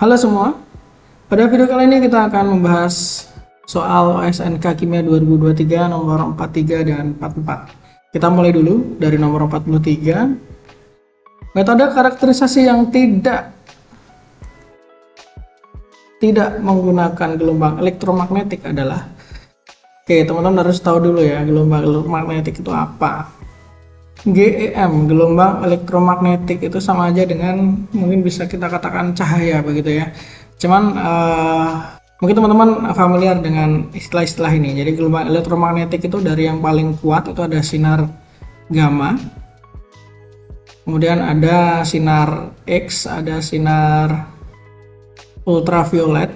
Halo semua, pada video kali ini kita akan membahas soal SNK Kimia 2023 nomor 43 dan 44. Kita mulai dulu dari nomor 43. Metode karakterisasi yang tidak menggunakan gelombang elektromagnetik adalah, oke teman-teman harus tahu dulu ya gelombang elektromagnetik itu apa. GEM, gelombang elektromagnetik itu sama aja dengan mungkin bisa kita katakan cahaya begitu ya. Cuman mungkin teman-teman familiar dengan istilah-istilah ini. Jadi gelombang elektromagnetik itu dari yang paling kuat itu ada sinar gamma, kemudian ada sinar X, ada sinar ultraviolet,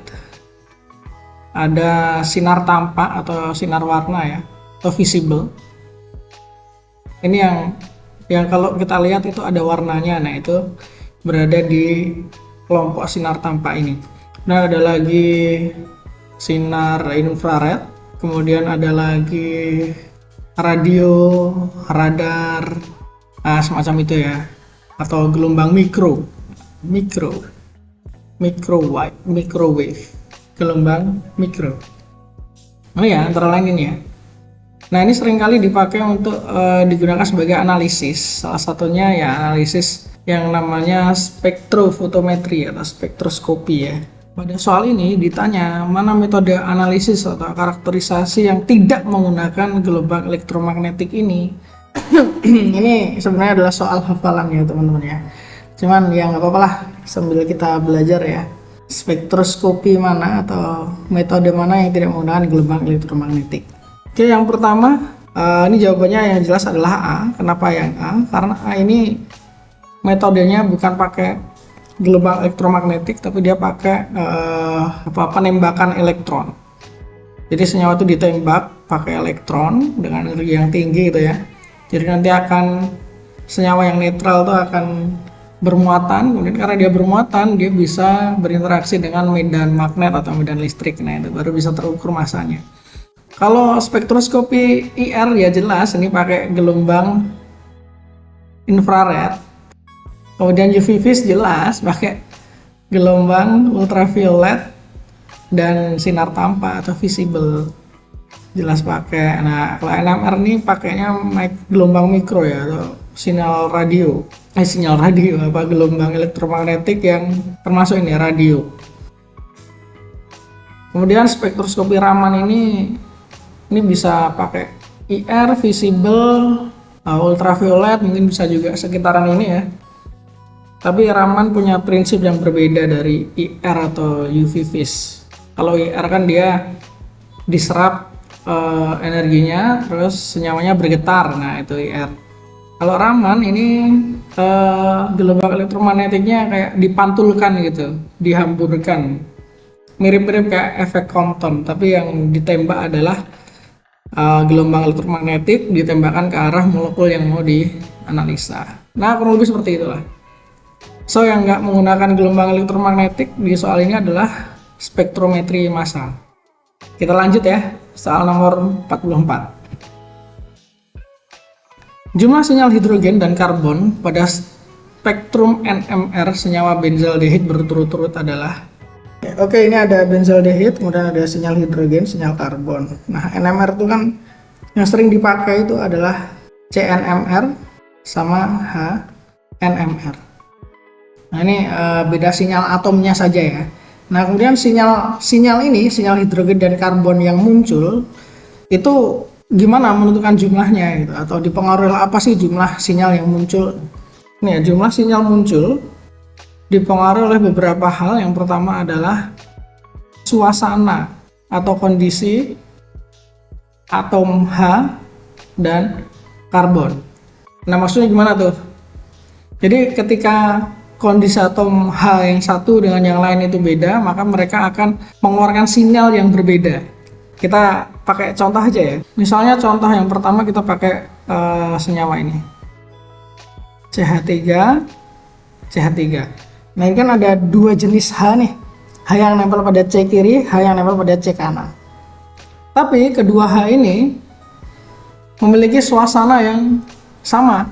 ada sinar tampak atau sinar warna ya, atau visible. Ini yang kalau kita lihat itu ada warnanya, nah itu berada di kelompok sinar tampak ini. Nah ada lagi sinar infrared, kemudian ada lagi radio, radar, semacam itu ya, atau gelombang microwave, gelombang mikro. Oh ya, antara lain ini ya. Nah ini seringkali dipakai untuk digunakan sebagai analisis. Salah satunya ya analisis yang namanya spektrofotometri atau spektroskopi ya. Pada soal ini ditanya mana metode analisis atau karakterisasi yang tidak menggunakan gelombang elektromagnetik ini. Ini sebenarnya adalah soal hafalan ya teman-teman ya. Cuman ya nggak apa-apa lah sambil kita belajar ya. Spektroskopi mana atau metode mana yang tidak menggunakan gelombang elektromagnetik. Oke, yang pertama, ini jawabannya yang jelas adalah A. Kenapa yang A? Karena A ini metodenya bukan pakai gelombang elektromagnetik, tapi dia pakai penembakan elektron. Jadi senyawa itu ditembak pakai elektron dengan energi yang tinggi gitu ya. Jadi nanti senyawa yang netral itu akan bermuatan, kemudian karena dia bermuatan, dia bisa berinteraksi dengan medan magnet atau medan listrik. Nah itu baru bisa terukur masanya. Kalau spektroskopi IR ya jelas ini pakai gelombang infrared. Kemudian UV vis jelas pakai gelombang ultraviolet dan sinar tampak atau visible jelas pakai. Nah, kalau NMR ini pakainya gelombang mikro ya atau sinyal radio gelombang elektromagnetik yang termasuk ini radio. Kemudian spektroskopi Raman ini bisa pakai IR, visible, ultraviolet, mungkin bisa juga sekitaran ini ya. Tapi Raman punya prinsip yang berbeda dari IR atau UV vis. Kalau IR kan dia diserap energinya, terus senyawanya bergetar, nah itu IR. Kalau Raman ini gelombang elektromagnetiknya kayak dipantulkan gitu, dihamburkan. Mirip-mirip kayak efek Compton, tapi yang ditembak adalah gelombang elektromagnetik ditembakkan ke arah molekul yang mau dianalisa. Nah kurang lebih seperti itulah. So yang nggak menggunakan gelombang elektromagnetik di soal ini adalah spektrometri massa. Kita lanjut ya, soal nomor 44. Jumlah sinyal hidrogen dan karbon pada spektrum NMR senyawa benzaldehid berturut-turut adalah. Oke, ini ada benzaldehid, kemudian ada sinyal hidrogen, sinyal karbon. Nah, NMR itu kan yang sering dipakai itu adalah CNMR sama HNMR. Nah, ini beda sinyal atomnya saja ya. Nah, kemudian sinyal hidrogen dan karbon yang muncul itu gimana menentukan jumlahnya gitu, atau dipengaruhi apa sih jumlah sinyal yang muncul? Nih, jumlah sinyal muncul dipengaruhi oleh beberapa hal. Yang pertama adalah suasana atau kondisi atom H dan karbon. Nah maksudnya gimana tuh? Jadi ketika kondisi atom H yang satu dengan yang lain itu beda, maka mereka akan mengeluarkan sinyal yang berbeda. Kita pakai contoh aja ya. Misalnya contoh yang pertama kita pakai senyawa ini CH3. Nah ini kan ada dua jenis H nih, H yang nempel pada C kiri, H yang nempel pada C kanan. Tapi kedua H ini memiliki suasana yang sama.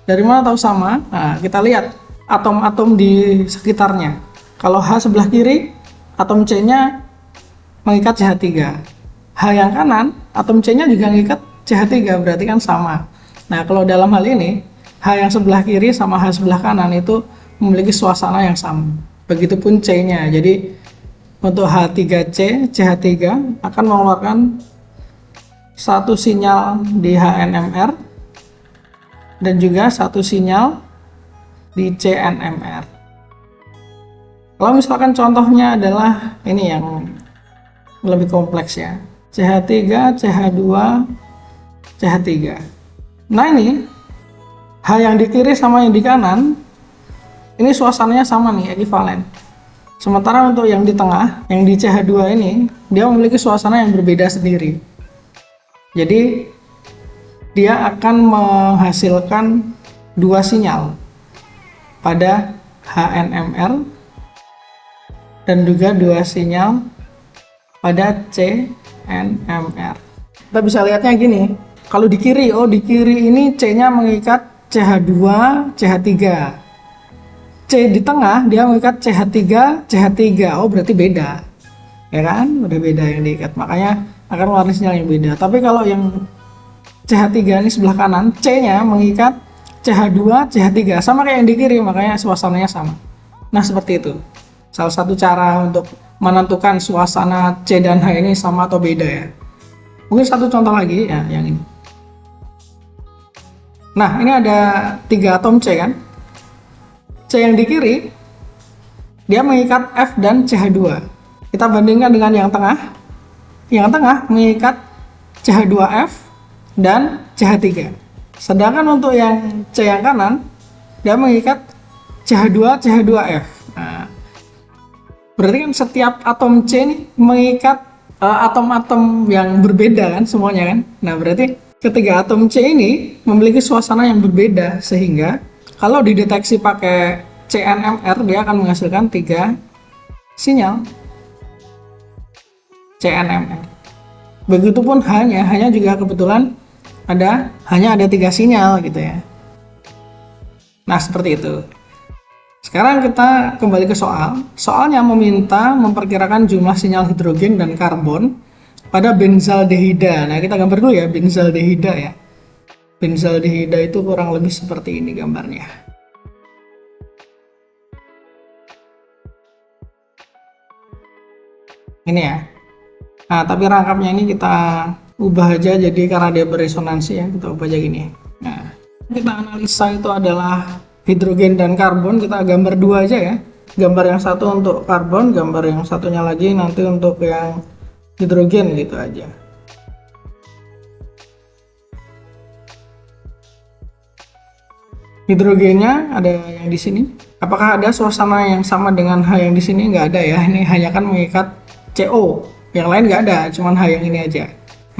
Dari mana tahu sama? Nah, kita lihat atom-atom di sekitarnya. Kalau H sebelah kiri, atom C-nya mengikat CH3. H yang kanan, atom C-nya juga mengikat CH3, berarti kan sama. Nah, kalau dalam hal ini, H yang sebelah kiri sama H sebelah kanan itu memiliki suasana yang sama. Begitupun C-nya. Jadi, untuk H3C, CH3 akan mengeluarkan satu sinyal di HNMR dan juga satu sinyal di CNMR. Kalau misalkan contohnya adalah ini yang lebih kompleks ya, CH3, CH2, CH3. Nah ini H yang di kiri sama yang di kanan ini suasananya sama nih, ekivalen. Sementara untuk yang di tengah, yang di CH2 ini dia memiliki suasana yang berbeda sendiri. Jadi dia akan menghasilkan dua sinyal pada HNMR dan juga dua sinyal pada CNMR. Kita bisa lihatnya gini, kalau di kiri, di kiri ini C-nya mengikat CH2, CH3. C di tengah dia mengikat CH3, CH3. Berarti beda. Ya kan? Udah beda yang diikat. Makanya akan mengeluarkan sinyal yang beda. Tapi kalau yang CH3 ini sebelah kanan, C-nya mengikat CH2, CH3. Sama kayak yang di kiri, makanya suasananya sama. Nah, seperti itu. Salah satu cara untuk menentukan suasana C dan H ini sama atau beda ya. Mungkin satu contoh lagi ya, yang ini. Nah, ini ada 3 atom C kan. C yang di kiri, dia mengikat F dan CH2. Kita bandingkan dengan yang tengah. Yang tengah mengikat CH2F dan CH3. Sedangkan untuk yang C yang kanan, dia mengikat CH2, CH2F. Nah, berarti kan setiap atom C ini mengikat atom-atom yang berbeda kan semuanya kan. Nah, berarti ketiga atom C ini memiliki suasana yang berbeda sehingga kalau dideteksi pakai CNMR dia akan menghasilkan 3 sinyal CNMR. Begitupun hanya juga kebetulan hanya ada 3 sinyal gitu ya. Nah, seperti itu. Sekarang kita kembali ke soal. Soalnya meminta memperkirakan jumlah sinyal hidrogen dan karbon pada benzaldehida. Nah, kita gambar dulu ya benzaldehida ya. Benzaldehida itu kurang lebih seperti ini gambarnya. Ini ya. Nah, tapi rangkapnya ini kita ubah aja jadi karena dia beresonansi ya, kita ubah aja gini. Nah, kita analisa itu adalah hidrogen dan karbon, kita gambar 2 aja ya. Gambar yang satu untuk karbon, gambar yang satunya lagi nanti untuk yang hidrogen gitu aja. Hidrogennya ada yang di sini. Apakah ada suasana yang sama dengan H yang di sini? Nggak ada ya. Ini hanya kan mengikat CO. Yang lain nggak ada, cuman H yang ini aja.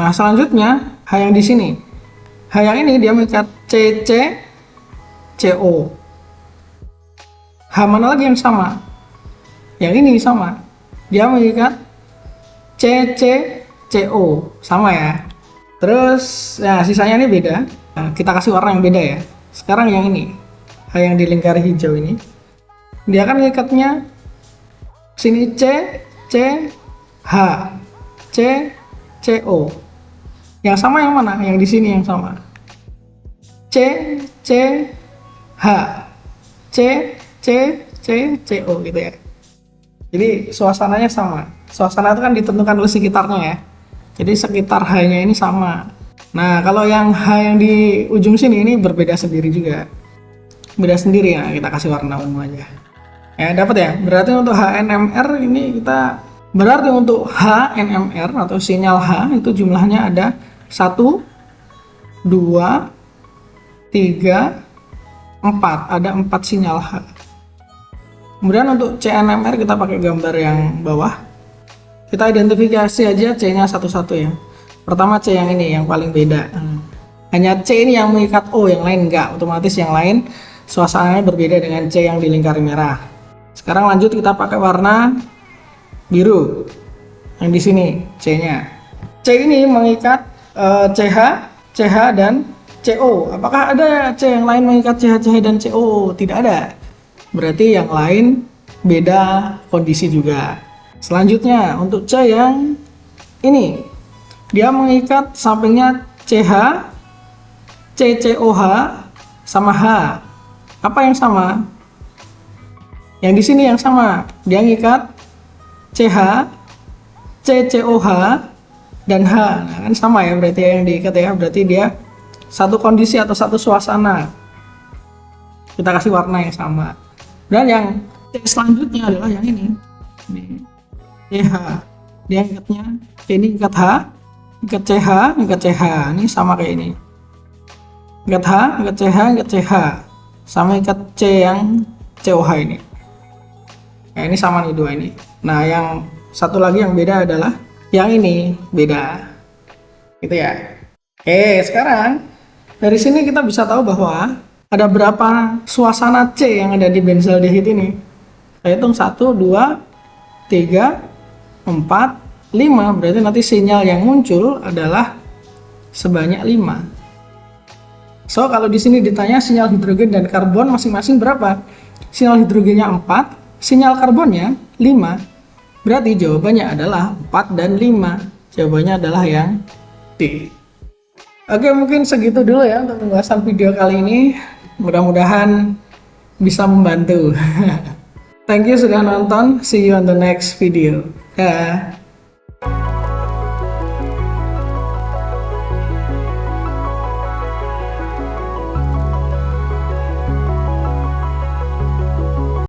Nah, selanjutnya H yang di sini. H yang ini dia mengikat CC, CO. H mana lagi yang sama? Yang ini sama. Dia mengikat CC, CO. Sama ya. Terus, nah sisanya ini beda. Nah, kita kasih warna yang beda ya. Sekarang yang ini. H yang di lingkar hijau ini. Dia akan mengikatnya sini C, H, C, CO. Yang sama yang mana? Yang di sini yang sama. C, H, C, CO gitu ya. Jadi suasananya sama. Suasana itu kan ditentukan oleh sekitarnya ya. Jadi sekitar H-nya ini sama. Nah, kalau yang H yang di ujung sini ini berbeda sendiri juga. Beda sendiri ya, kita kasih warna ungu aja. Ya, dapat ya. Berarti untuk HNMR ini kita berarti untuk HNMR atau sinyal H itu jumlahnya ada 1, 2, 3, 4. Ada 4 sinyal H. Kemudian untuk CNMR kita pakai gambar yang bawah. Kita identifikasi aja C-nya satu-satu ya. Pertama C yang ini yang paling beda. Hanya C ini yang mengikat O, yang lain enggak. Otomatis yang lain suasananya berbeda dengan C yang di lingkaran merah. Sekarang lanjut kita pakai warna biru. Yang di sini C-nya. C ini mengikat CH dan CO. Apakah ada C yang lain mengikat CH dan CO? Tidak ada. Berarti yang lain beda kondisi juga. Selanjutnya untuk C yang ini, dia mengikat sampingnya CH, CCOH sama H. Apa yang sama? Yang di sini yang sama, dia ngikat CH, CCOH dan H. Nah, kan sama ya berarti yang diikat ya, berarti dia satu kondisi atau satu suasana. Kita kasih warna yang sama. Dan yang C selanjutnya adalah yang ini. CH. Dia ngikatnya C ini ikat H, ikat CH, ikat CH. Ini sama kayak ini. Ikat H, ikat CH, ikat CH. Sama ikat C yang COH ini. Nah, ini sama nih dua ini. Nah, yang satu lagi yang beda adalah yang ini beda. Gitu ya. Oke, sekarang dari sini kita bisa tahu bahwa ada berapa suasana C yang ada di benzaldehid ini. Saya hitung 1, 2, 3, 4, 5. Berarti nanti sinyal yang muncul adalah sebanyak 5. So, kalau di sini ditanya sinyal hidrogen dan karbon masing-masing berapa? Sinyal hidrogennya 4, sinyal karbonnya 5. Berarti jawabannya adalah 4 dan 5. Jawabannya adalah yang D. Oke, mungkin segitu dulu ya untuk pembahasan video kali ini. Mudah-mudahan bisa membantu. Thank you sudah nonton. See you on the next video. Dah.